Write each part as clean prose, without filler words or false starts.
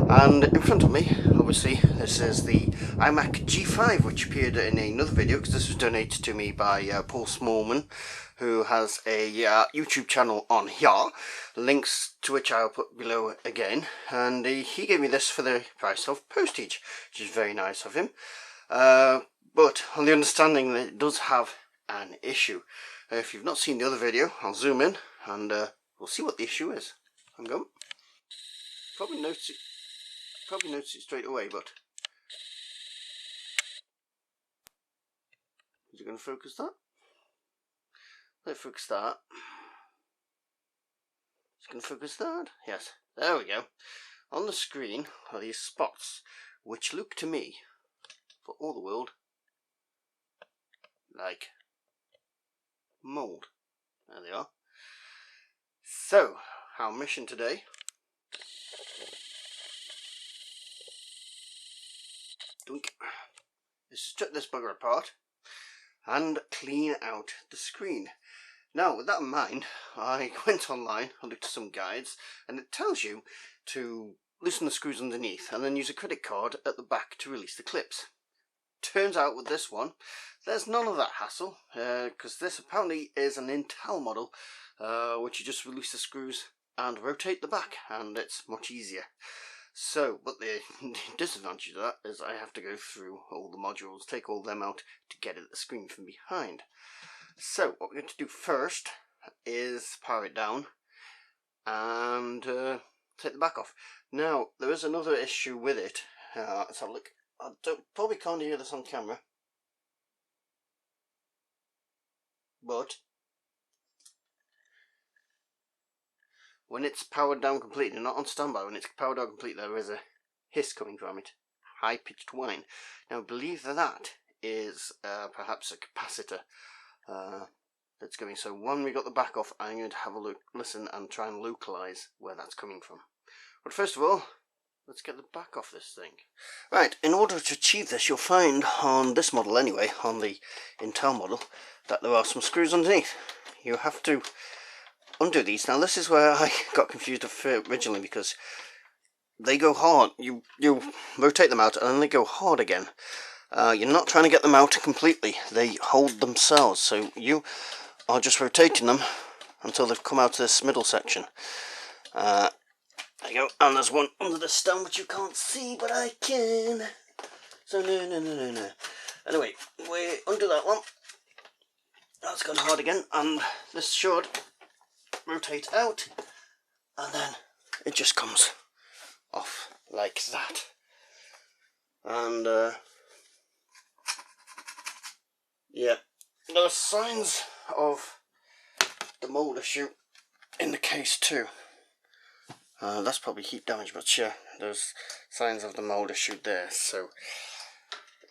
And in front of me, obviously, this is the iMac G5, which appeared in another video because this was donated to me by Paul Smallman, who has a YouTube channel on here, links to which I'll put below again. And he gave me this for the price of postage, which is very nice of him. But on the understanding that it does have an issue. If you've not seen the other video, I'll zoom in and we'll see what the issue is. I'm going. Probably notice it straight away, but is it going to focus that? Let's focus that. It's going to focus that. Yes, there we go. On the screen are these spots, which look to me, for all the world, like mould. There they are. So, our mission today is to strip this bugger apart and clean out the screen. Now, with that in mind, I went online and looked at some guides, and it tells you to loosen the screws underneath and then use a credit card at the back to release the clips. Turns out with this one, there's none of that hassle, because this apparently is an Intel model, which you just release the screws and rotate the back, and it's much easier. So, but the disadvantage of that is I have to go through all the modules, take all them out to get at the screen from behind. So, what we're going to do first is power it down and take the back off. Now, there is another issue with it. Let's have a look. I probably can't hear this on camera, but when it's powered down completely, not on standby, when it's powered down completely, there is a hiss coming from it, high-pitched whine. Now, I believe that is perhaps a capacitor that's going. So when we got the back off, I'm going to have a look, listen, and try and localize where that's coming from. But first of all, let's get the back off this thing. Right, in order to achieve this, you'll find on this model anyway, on the Intel model, that there are some screws underneath. You have to undo these. Now this is where I got confused originally, because they go hard. You rotate them out and then they go hard again. You're not trying to get them out completely. They hold themselves, so you are just rotating them until they've come out of this middle section. There you go. And there's one under the stem which you can't see, but I can. So no. Anyway, we undo that one. That's gone hard again, and this should rotate out, and then it just comes off like that. And yeah, there are signs of the mould issue in the case too. That's probably heat damage, but yeah, there's signs of the mould issue there, so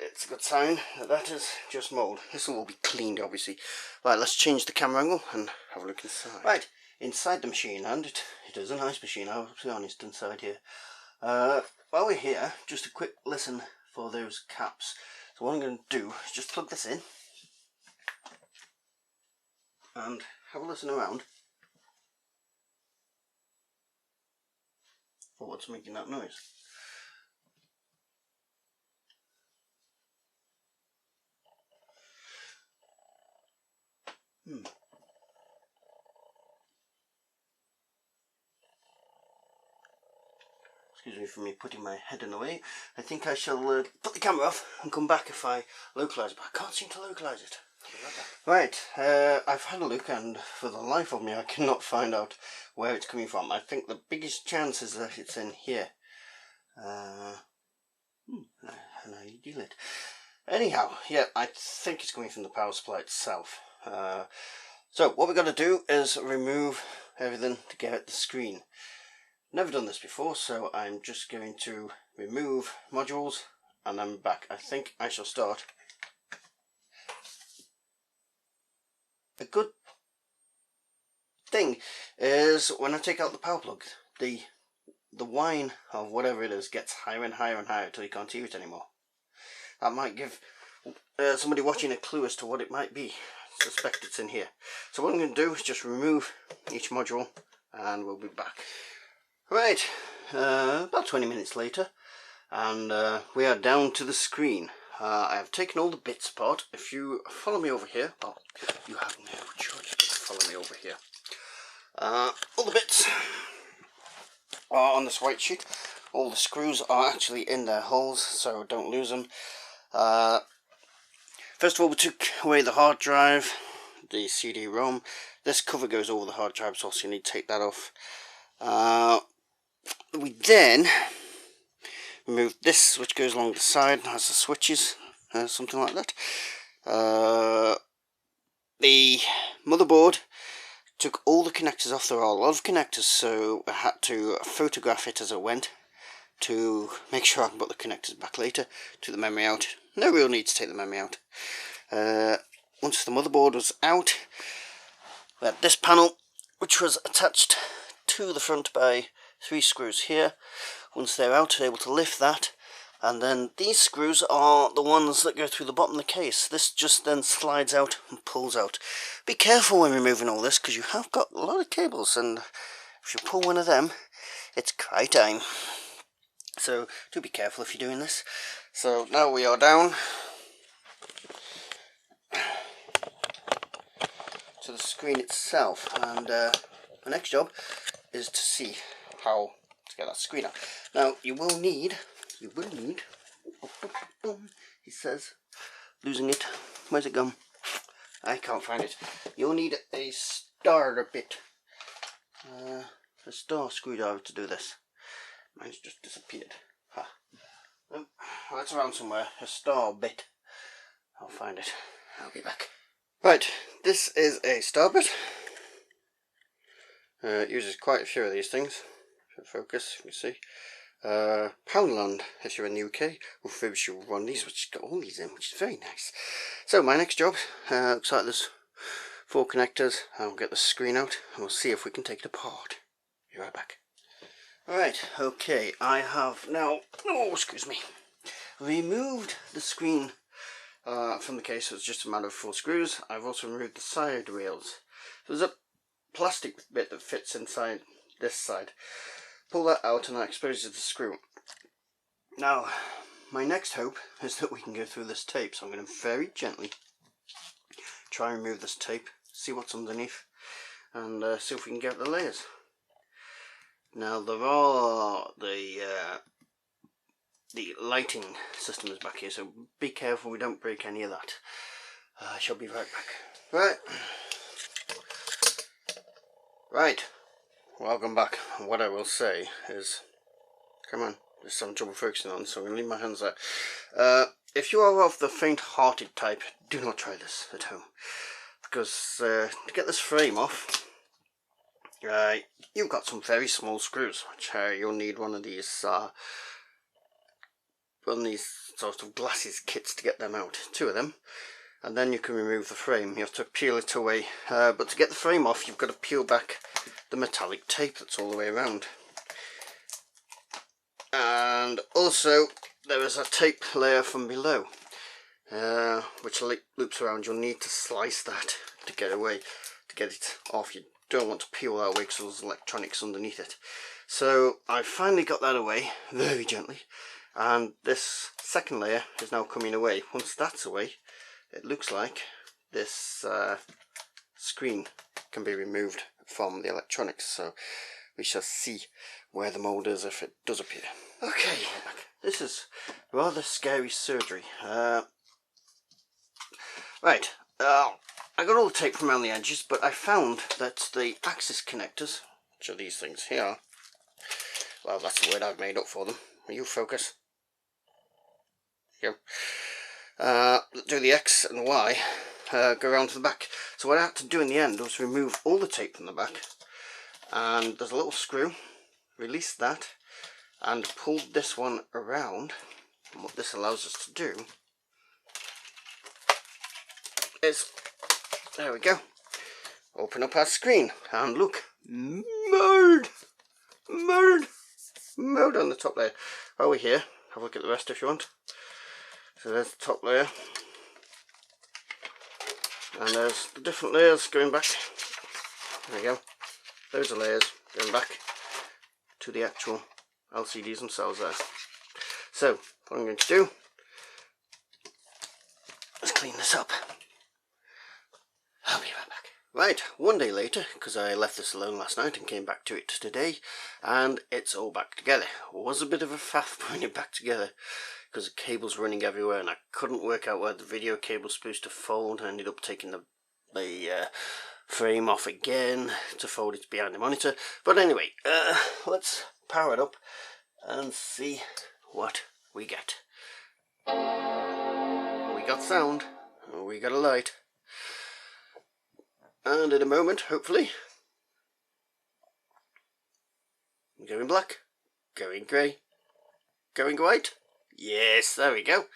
it's a good sign that that is just mould. This will all be cleaned, obviously. Right, let's change the camera angle and have a look inside. Right, inside the machine, and it is a nice machine, I'll be honest, inside here. While we're here, just a quick listen for those caps. So what I'm going to do is just plug this in and have a listen around for what's making that noise. Excuse me for me putting my head in the way. I think I shall put the camera off and come back if I localise it, but I can't seem to localise it. Right, I've had a look, and for the life of me I cannot find out where it's coming from. I think the biggest chance is that it's in here. And I deal it. Anyhow, yeah, I think it's coming from the power supply itself. So what we're going to do is remove everything to get at the screen. Never done this before, so I'm just going to remove modules and I'm back. I think I shall start. A good thing is when I take out the power plug, the whine of whatever it is gets higher and higher and higher until you can't hear it anymore. That might give somebody watching a clue as to what it might be. I suspect it's in here. So what I'm going to do is just remove each module and we'll be back. Right, about 20 minutes later, and we are down to the screen. I have taken all the bits apart. If you follow me over here, well, you have no choice but to follow me over here. All the bits are on this white sheet. All the screws are actually in their holes, so don't lose them. First of all, we took away the hard drive, the CD-ROM. This cover goes over the hard drive, so you need to take that off. We then removed this, which goes along the side, has the switches, something like that. The motherboard, took all the connectors off. There are a lot of connectors, so I had to photograph it as I went to make sure I can put the connectors back later. Took the memory out. No real need to take the memory out. Once the motherboard was out, we had this panel, which was attached to the front by 3 screws here. Once they're out, we're able to lift that, and then these screws are the ones that go through the bottom of the case. This just then slides out and pulls out. Be careful when removing all this, because you have got a lot of cables, and if you pull one of them, it's cry time. So do be careful if you're doing this. So now we are down to the screen itself, and the next job is to see how to get that screen out. Now you will need, he says, losing it, where's it gone? I can't find it. You'll need a starter bit, a star screwdriver to do this. Mine's just disappeared. Ha. Oh, it's around somewhere, a star bit. I'll find it, I'll be back. Right, this is a star bit. It uses quite a few of these things. Focus, you can see. Poundland, if you're in the UK, will finish you one of these, which has got all these in, which is very nice. So my next job, looks like there's 4 connectors. I'll get the screen out and we'll see if we can take it apart. Be right back. Alright, okay, I have now, oh excuse me, removed the screen from the case. So it's just a matter of 4 screws. I've also removed the side rails. There's a plastic bit that fits inside this side. Pull that out and that exposes the screw. Now, my next hope is that we can go through this tape, so I'm going to very gently try and remove this tape, see what's underneath, and see if we can get the layers. Now there are the lighting system is back here, so be careful we don't break any of that. I shall be right back. Right, welcome back. What I will say is, come on, there's some trouble focusing on, so I'm going to leave my hands there. If you are of the faint-hearted type, do not try this at home, because to get this frame off, you've got some very small screws, which you'll need one of these sort of glasses kits to get them out. 2 of them, and then you can remove the frame. You have to peel it away, but to get the frame off, you've got to peel back the metallic tape that's all the way around. And also there is a tape layer from below, which loops around. You'll need to slice that to get it off. You don't want to peel that away because there's electronics underneath it. So I finally got that away very gently, and this second layer is now coming away. Once that's away, it looks like this screen can be removed from the electronics, so we shall see where the mould is if it does appear. Okay, this is rather scary surgery. Right, I got all the tape from around the edges, but I found that the axis connectors, which are these things here, well, that's the word I've made up for them. Will you focus? Here you go. Do the X and Y, go around to the back. So what I had to do in the end was remove all the tape from the back, and there's a little screw, release that, and pull this one around. And what this allows us to do is, there we go, open up our screen, and look, mode on the top layer. While we're here, have a look at the rest if you want. So there's the top layer, and there's the different layers going back. There we go, those are layers going back to the actual LCDs themselves there. So what I'm going to do is clean this up. I'll be right back. Right, one day later, because I left this alone last night and came back to it today, and it's all back together. It was a bit of a faff putting it back together because the cable's running everywhere and I couldn't work out where the video cable's supposed to fold. I ended up taking the frame off again to fold it behind the monitor. But anyway, let's power it up and see what we get. We got sound, we got a light. And in a moment, hopefully, going black, going grey, going white. Yes, there we go.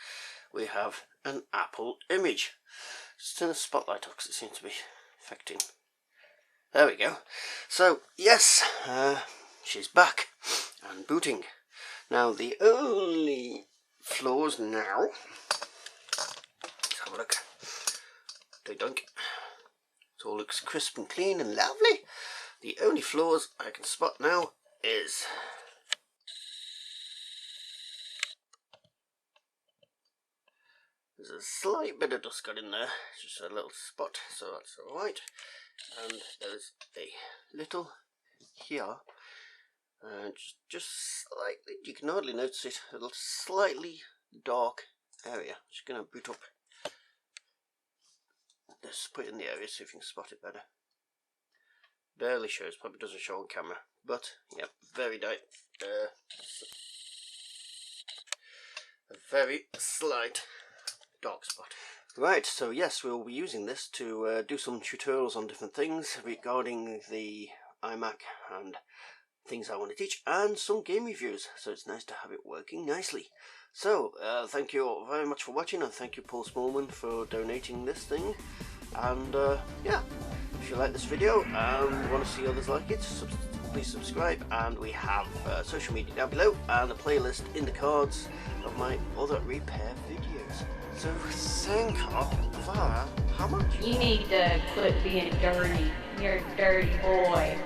We have an Apple image. Just turn the spotlight off because it seems to be affecting. There we go. So, yes, she's back and booting. Now, the only flaws now, let's have a look. Dunk. It all looks crisp and clean and lovely. The only flaws I can spot now is there's a slight bit of dust got in there, just a little spot, so that's alright. And there's a little here, just slightly, you can hardly notice it, a little slightly dark area. Just going to boot up. Let's put it in the area, see if you can spot it better. Barely shows, probably doesn't show on camera, but yeah, very dark. A very slight dark spot. Right, so yes, we'll be using this to do some tutorials on different things regarding the iMac and things I want to teach, and some game reviews, so it's nice to have it working nicely. So, thank you all very much for watching, and thank you Paul Smallman for donating this thing. And yeah, if you like this video and want to see others like it, please subscribe. And we have social media down below and a playlist in the cards of my other repair videos. So thank you for how much? You need to quit being dirty. You're a dirty boy.